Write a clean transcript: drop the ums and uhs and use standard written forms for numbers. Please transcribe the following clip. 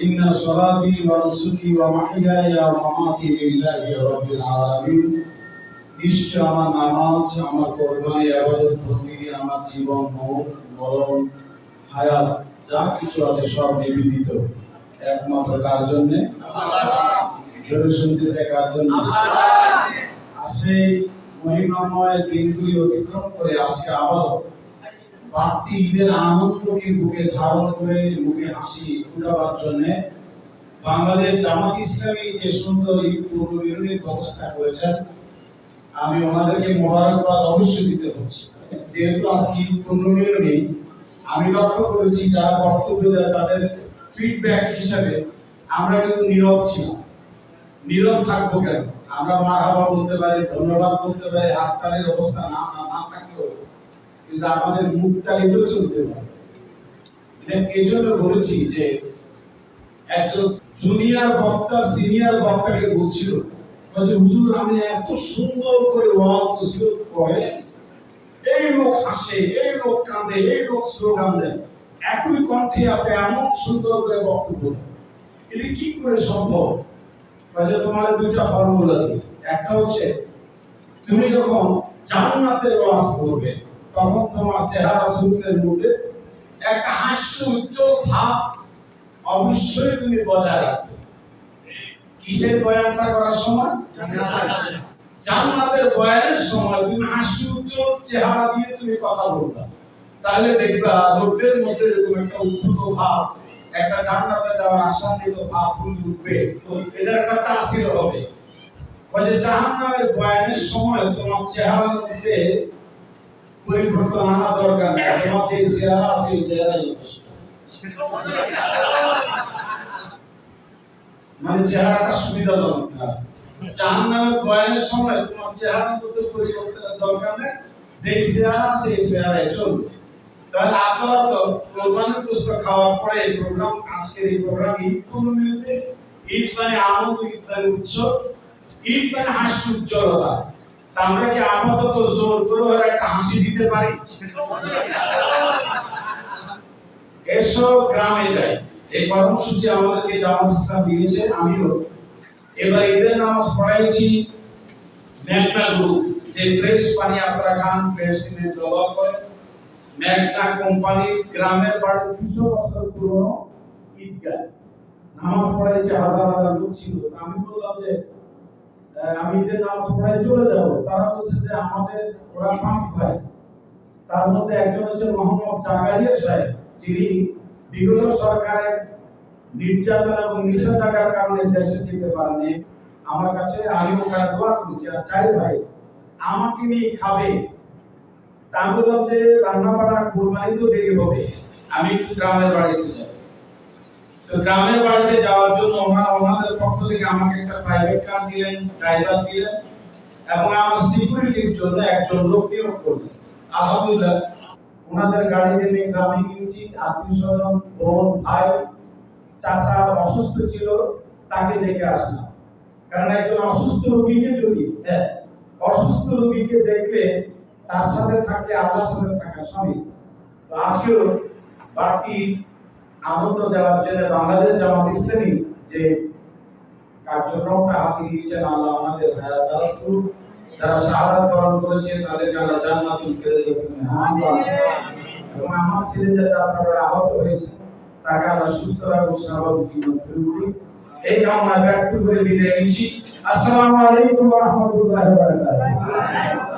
ইন্না সলাতি ওয়া নুসুকি ওয়া মাহইয়ায়া ওয়া মামাতি লিল্লাহি রাব্বিল আলামিন। নিশ্চয় আমার নামাজ, আমার কোরবানি, ইবাদত, বন্দেগী, আমার জীবন, মরণ, হায়াত যা কিছু আছে সব নিবেদিত একমাত্র কার জন্য? জোরে শুনতে চাই, কার জন্য? আসে মহিমাময় দিনগুলি অতিক্রম করে আজকে আবার বাড়তি ঈদের আনন্দকে বুকে ধারণ করে মুখে হাসি ফুটাবার জন্য বাংলাদেশ জামাত ইসলামী যে সুন্দর ঈদ পূর্ববিরতির ব্যবস্থা করেছেন, আমি ওনাদেরকে মোবারকবাদ অবশ্যই দিতে হচ্ছে। যেহেতু আজকে ঈদ পূর্ববিরতি, আমি লক্ষ্য করেছি যারা বক্তব্য দেয় তাদের ফিডব্যাক হিসাবে আমরা কিন্তু নীরব ছিলাম। নীরব থাকবো কেন? আমরা মারহাবা বলতে পারি, ধন্যবাদ বলতে পারি, হাততালির অবস্থা না থাকলেও কিন্তু আমাদের মুখ তালিতেও চলতে পারে। এই জন্য বলেছি যে একজন জুনিয়র বক্তা সিনিয়র বক্তাকে বলছিল যে হুজুর আমি এত সুন্দর করে ওয়াজ নসিহত করে, এই লোক হাসে, এই লোক কাঁদে, এই লোক স্লোগান দেয়, একই কণ্ঠে আপনি এমন সুন্দর করে বক্তব্য দেন, এটা কি করে সম্ভব? তোমার দুইটা ফর্মুলা দিই। একটা হচ্ছে তুমি যখন জান্নাতের ওয়াজ করবে তখন তোমার চেহারা সুরতের মধ্যে একটা হাস্য উজ্জ্বল ভাব অবশ্যই তুমি বজায় রাখবে। কিসের বয়ানটা করার সময়? জান্নাতের বয়ানের সময় তুমি হাস্য উজ্জ্বল চেহারা দিয়ে তুমি কথা বলবা, তাহলে দেখবা লোকদের মধ্যে এরকম একটা উৎফুল্ল ভাব, একটা জান্নাতে যাওয়ার আশান্বিত ভাব ফুটে উঠবে। এটা একটা তাসির হবে। যে জাহান্নামের বয়ানের সময় তোমার চেহারার মধ্যে পরিবর্তন আনা দরকার নেই, তোমার যে চেহারা আছে এই চেহারাই মানে চেহারাটা সুবিধাজনক না। জাহান্নামের বয়ানের সময় তোমার চেহারার মধ্যে পরিবর্তনের দরকার নেই, যে চেহারা আছে এই চেহারাই চলবে। তাহলে আপনারা তো কোরবানির গোশত খাওয়ার পরে এই প্রোগ্রাম, আজকের এই প্রোগ্রাম ঈদ পূর্ণিমাতে, ঈদ মানে আনন্দ, ঈদ মানে উৎসব, ঈদ মানে হাস্য উজ্জ্বলতা। তা আমরা কি আপাতত জোর করে একটা হাসি দিতে পারি? এসব গ্রামে যাই, এই কর্মসূচি আমাদেরকে জামাত ইসলাম দিয়েছে। আমিও এবার ঈদের নামাজ পড়াইছি মেঘনা গ্রুপ, যে ফ্রেশ পানি আপনারা খান, ফ্রেশ সিমেন্ট ব্যবহার করেন, মেঘনা কোম্পানির গ্রামের বাড়ি 200 বছর পুরনো ঈদগাহ। নামাজ পড়াইছে, হাজার হাজার লোক ছিল। আমি বললাম যে আমি ঈদের নামাজ পড়াই চলে যাব। তারা বলছে যে আমাদের ওরা 5 ভাই, তার মধ্যে একজন হচ্ছে মোহাম্মদ জাকারিয়া সাহেব, যিনি বিগত সরকারের নির্যাতন এবং নিষেধাজ্ঞার কারণে দেশে যেতে পারেনি। আমার কাছে আমি ওখানে দোয়া করেছি, আর 4 ভাই আমাকে নিয়ে খাবে। তা বললাম যে রান্না বাড়া কুরবানি তো দেরি হবে, আমি একটু গ্রামের বাড়িতে যাব। তো গ্রামের বাড়িতে যাওয়ার জন্য ওনাদের পক্ষ থেকে আমাকে একটা প্রাইভেট কার দিলেন, ড্রাইভার দিলেন, এবং আমার সিকিউরিটির জন্য একজন লোক নিয়োগ করলেন। আলহামদুলিল্লাহ ওনাদের গাড়িতে নিয়ে গ্রামে গিয়েছি। আত্মীয়স্বজন, বোন, ভাই, চাচা অসুস্থ ছিল, তাকে দেখে আসলাম। কারণ একজন অসুস্থ রোগীকে যদি অসুস্থ রোগীকে দেখলে তার সাথে থাকলে আল্লাহর সাথে থাকা স্বামী। তো আজকেও বাড়তি আনন্দ দেওয়ার জন্য বাংলাদেশ জামাত ইসলামী যে কার্যক্রমটা হাতে নিয়েছেন, আল্লাহ আমাদের হায়াত দারাজ করুন। যারা শাহাদাত বরণ করেছেন তাদেরকে আল্লাহ জান্নাতুল ফেরদৌসে মেহমান বানান। এবং আমার ছেলে যাতে আপনারা আহত হয়েছে তাকে আল্লাহ সুস্থ রাখুন, স্বাভাবিক জীবন ফিরে দিন। এই কামনা ব্যক্ত করে বিদায় নিচ্ছি। আসসালামু আলাইকুম ওয়া রাহমাতুল্লাহি ওয়া বারাকাতুহু।